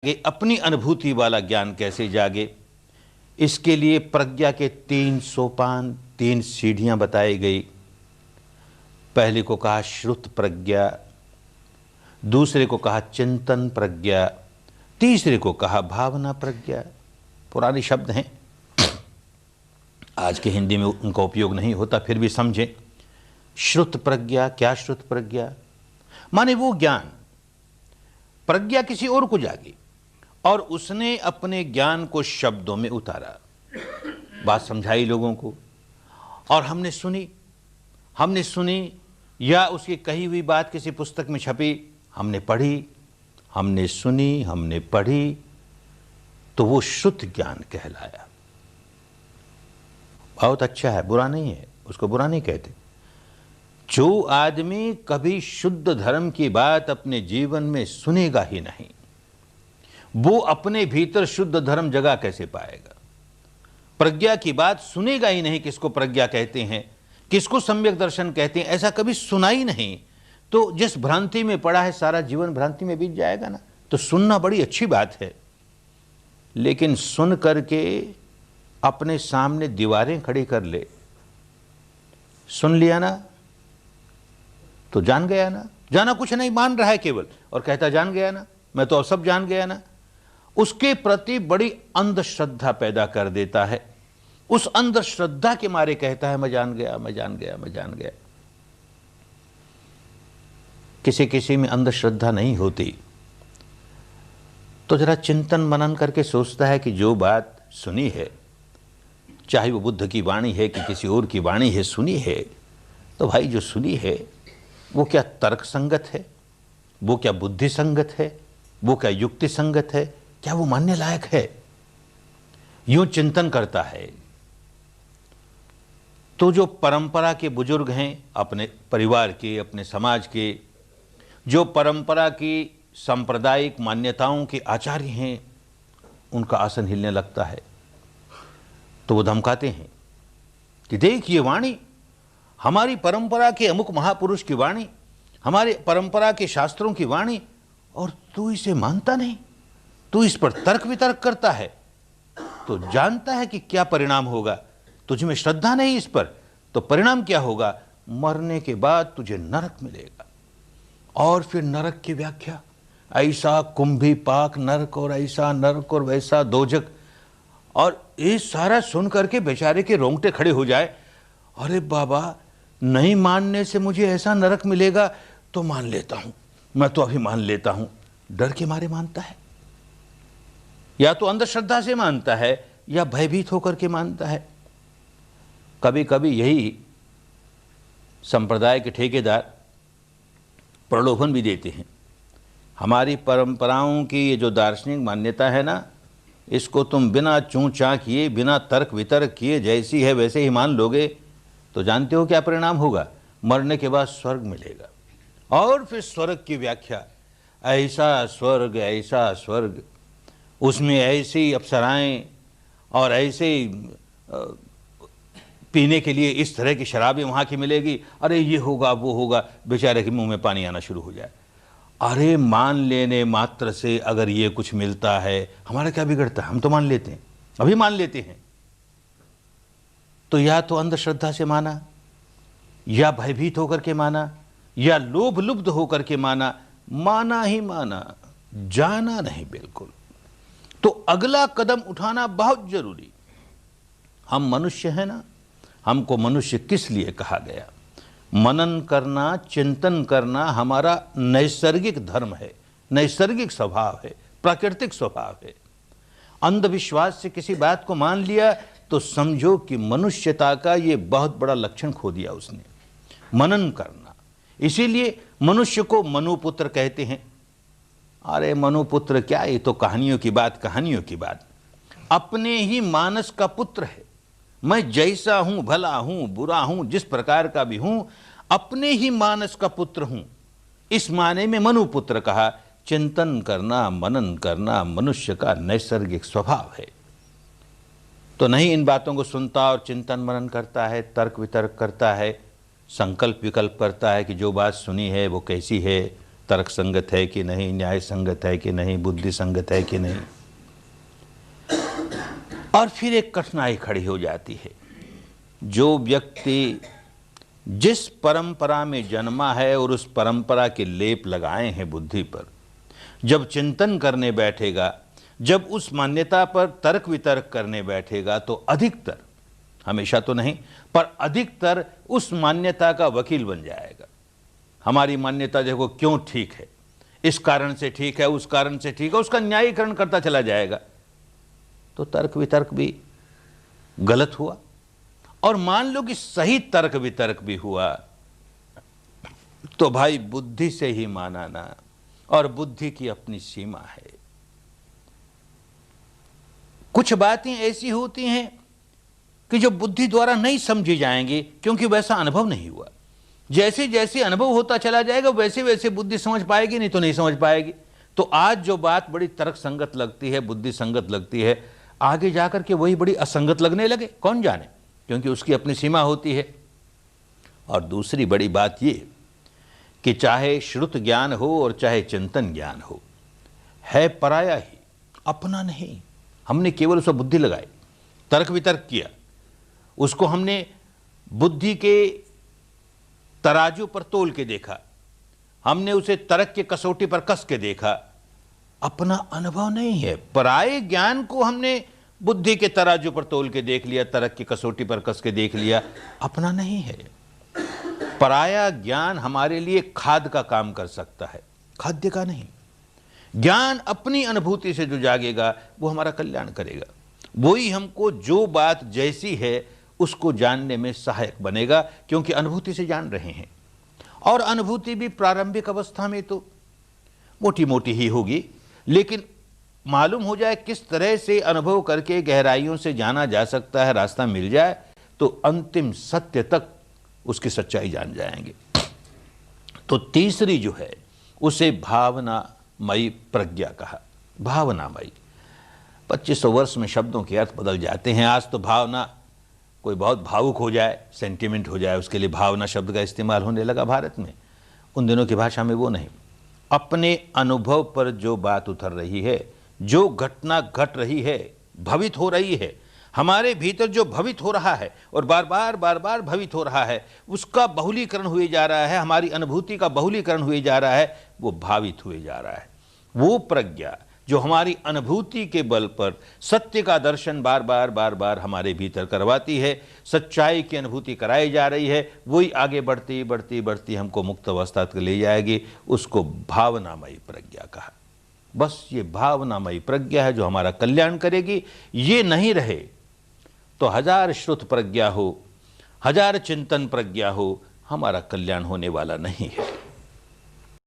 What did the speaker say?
अपनी अनुभूति वाला ज्ञान कैसे जागे, इसके लिए प्रज्ञा के 3 सोपान, 3 सीढ़ियां बताई गई। पहले को कहा श्रुत प्रज्ञा, दूसरे को कहा चिंतन प्रज्ञा, तीसरे को कहा भावना प्रज्ञा। पुराने शब्द हैं, आज के हिंदी में उनका उपयोग नहीं होता, फिर भी समझें। श्रुत प्रज्ञा, क्या श्रुत प्रज्ञा माने वो ज्ञान, प्रज्ञा किसी और को जागी और उसने अपने ज्ञान को शब्दों में उतारा, बात समझाई लोगों को, और हमने सुनी या उसकी कही हुई बात किसी पुस्तक में छपी, हमने पढ़ी, हमने सुनी, हमने पढ़ी, तो वो शुद्ध ज्ञान कहलाया। बहुत अच्छा है, बुरा नहीं है, उसको बुरा नहीं कहते। जो आदमी कभी शुद्ध धर्म की बात अपने जीवन में सुनेगा ही नहीं, वो अपने भीतर शुद्ध धर्म जगा कैसे पाएगा? प्रज्ञा की बात सुनेगा ही नहीं, किसको प्रज्ञा कहते हैं, किसको सम्यक दर्शन कहते हैं, ऐसा कभी सुना ही नहीं, तो जिस भ्रांति में पड़ा है सारा जीवन भ्रांति में बीत जाएगा ना। तो सुनना बड़ी अच्छी बात है, लेकिन सुन करके अपने सामने दीवारें खड़ी कर ले, सुन लिया ना तो जान गया ना, जाना कुछ नहीं, मान रहा है केवल, और कहता जान गया ना, मैं तो अब सब जान गया ना, उसके प्रति बड़ी अंधश्रद्धा पैदा कर देता है। उस अंधश्रद्धा के मारे कहता है मैं जान गया, मैं जान गया, मैं जान गया। किसी किसी में अंधश्रद्धा नहीं होती, तो जरा चिंतन मनन करके सोचता है कि जो बात सुनी है, चाहे वो बुद्ध की वाणी है कि किसी और की वाणी है, सुनी है, तो भाई जो सुनी है वो क्या तर्क संगत है, वो क्या बुद्धि संगत है, वो क्या युक्ति संगत है, क्या वो मानने लायक है? यूं चिंतन करता है तो जो परंपरा के बुजुर्ग हैं, अपने परिवार के, अपने समाज के, जो परंपरा की सांप्रदायिक मान्यताओं के आचार्य हैं, उनका आसन हिलने लगता है, तो वो धमकाते हैं कि देख ये वाणी हमारी परंपरा के अमुक महापुरुष की वाणी, हमारे परंपरा के शास्त्रों की वाणी, और तू इसे मानता नहीं, तू इस पर तर्क वितर्क करता है, तो जानता है कि क्या परिणाम होगा। तुझ में श्रद्धा नहीं इस पर, तो परिणाम क्या होगा? मरने के बाद तुझे नरक मिलेगा। और फिर नरक की व्याख्या, ऐसा कुंभी पाक नरक, और ऐसा नरक, और वैसा दोजक, और ये सारा सुन करके बेचारे के रोंगटे खड़े हो जाए। अरे बाबा, नहीं मानने से मुझे ऐसा नरक मिलेगा तो मान लेता हूं, मैं तो अभी मान लेता हूं। डर के मारे मानता है, या तो अंधश्रद्धा से मानता है या भयभीत होकर के मानता है। कभी कभी यही संप्रदाय के ठेकेदार प्रलोभन भी देते हैं, हमारी परंपराओं की ये जो दार्शनिक मान्यता है ना, इसको तुम बिना चूं चां किए, बिना तर्क वितर्क किए, जैसी है वैसे ही मान लोगे, तो जानते हो क्या परिणाम होगा? मरने के बाद स्वर्ग मिलेगा। और फिर स्वर्ग की व्याख्या, ऐसा स्वर्ग, उसमें ऐसी अप्सराएं और ऐसे पीने के लिए इस तरह की शराबें वहाँ की मिलेगी, अरे ये होगा वो होगा, बेचारे के मुंह में पानी आना शुरू हो जाए। अरे मान लेने मात्र से अगर ये कुछ मिलता है, हमारा क्या बिगड़ता है? हम तो मान लेते हैं, अभी मान लेते हैं। तो या तो अंधश्रद्धा से माना, या भयभीत होकर के माना, या लोभ लुब्ध होकर के माना, माना ही माना, जाना नहीं बिल्कुल। तो अगला कदम उठाना बहुत जरूरी। हम मनुष्य हैं ना, हमको मनुष्य किस लिए कहा गया? मनन करना, चिंतन करना हमारा नैसर्गिक धर्म है, नैसर्गिक स्वभाव है, प्राकृतिक स्वभाव है। अंधविश्वास से किसी बात को मान लिया तो समझो कि मनुष्यता का ये बहुत बड़ा लक्षण खो दिया उसने, मनन करना। इसीलिए मनुष्य को मनुपुत्र कहते हैं। अरे मनुपुत्र क्या, ये तो कहानियों की बात, अपने ही मानस का पुत्र है। मैं जैसा हूं, भला हूं, बुरा हूं, जिस प्रकार का भी हूं, अपने ही मानस का पुत्र हूं, इस माने में मनुपुत्र कहा। चिंतन करना, मनन करना मनुष्य का नैसर्गिक स्वभाव है। तो नहीं इन बातों को सुनता और चिंतन मनन करता है, तर्क वितर्क करता है, संकल्प विकल्प करता है कि जो बात सुनी है वो कैसी है, तर्क संगत है कि नहीं, न्याय संगत है कि नहीं, बुद्धि संगत है कि नहीं। और फिर एक कठिनाई खड़ी हो जाती है। जो व्यक्ति जिस परंपरा में जन्मा है और उस परंपरा के लेप लगाए हैं बुद्धि पर, जब चिंतन करने बैठेगा, जब उस मान्यता पर तर्क वितर्क करने बैठेगा, तो अधिकतर, हमेशा तो नहीं, पर अधिकतर उस मान्यता का वकील बन जाएगा। हमारी मान्यता देखो क्यों ठीक है, इस कारण से ठीक है, उस कारण से ठीक है, उसका न्यायीकरण करता चला जाएगा। तो तर्क वितर्क भी गलत हुआ। और मान लो कि सही तर्क वितर्क भी हुआ, तो भाई बुद्धि से ही माना ना, और बुद्धि की अपनी सीमा है। कुछ बातें ऐसी होती हैं कि जो बुद्धि द्वारा नहीं समझी जाएंगी, क्योंकि वैसा अनुभव नहीं हुआ। जैसे जैसे अनुभव होता चला जाएगा वैसे वैसे बुद्धि समझ पाएगी, नहीं तो नहीं समझ पाएगी। तो आज जो बात बड़ी तर्क संगत लगती है, बुद्धि संगत लगती है, आगे जाकर के वही बड़ी असंगत लगने लगे, कौन जाने, क्योंकि उसकी अपनी सीमा होती है। और दूसरी बड़ी बात ये कि चाहे श्रुत ज्ञान हो और चाहे चिंतन ज्ञान हो, है पराया ही, अपना नहीं। हमने केवल उस पर बुद्धि लगाई, तर्क वितर्क किया, उसको हमने बुद्धि के तराजू पर तोल के देखा, हमने उसे तर्क के कसौटी पर कस के देखा। अपना अनुभव नहीं है। पराये ज्ञान को हमने बुद्धि के तराजू पर तोल के देख लिया, तर्क की कसौटी पर कस के देख लिया, अपना नहीं है। पराया ज्ञान हमारे लिए खाद का काम कर सकता है, खाद्य का नहीं। ज्ञान अपनी अनुभूति से जो जागेगा वो हमारा कल्याण करेगा, वही हमको जो बात जैसी है उसको जानने में सहायक बनेगा, क्योंकि अनुभूति से जान रहे हैं। और अनुभूति भी प्रारंभिक अवस्था में तो मोटी मोटी ही होगी, लेकिन मालूम हो जाए किस तरह से अनुभव करके गहराइयों से जाना जा सकता है, रास्ता मिल जाए, तो अंतिम सत्य तक उसकी सच्चाई जान जाएंगे। तो तीसरी जो है उसे भावनामयी प्रज्ञा कहा। भावनामयी, 2500 वर्ष में शब्दों के अर्थ बदल जाते हैं। आज तो भावना, कोई बहुत भावुक हो जाए, सेंटिमेंट हो जाए, उसके लिए भावना शब्द का इस्तेमाल होने लगा भारत में। उन दिनों की भाषा में वो नहीं। अपने अनुभव पर जो बात उतर रही है, जो घटना घट रही है, भवित हो रही है, हमारे भीतर जो भवित हो रहा है और बार बार भवित हो रहा है, उसका बहुलीकरण हुए जा रहा है, हमारी अनुभूति का बहुलीकरण हुए जा रहा है, वो भावित हुए जा रहा है। वो प्रज्ञा जो हमारी अनुभूति के बल पर सत्य का दर्शन बार बार हमारे भीतर करवाती है, सच्चाई की अनुभूति कराई जा रही है, वही आगे बढ़ती बढ़ती बढ़ती हमको मुक्त अवस्था तक ले जाएगी। उसको भावनामयी प्रज्ञा कहा। बस ये भावनामयी प्रज्ञा है जो हमारा कल्याण करेगी। ये नहीं रहे तो 1000 श्रुत प्रज्ञा हो, 1000 चिंतन प्रज्ञा हो, हमारा कल्याण होने वाला नहीं है।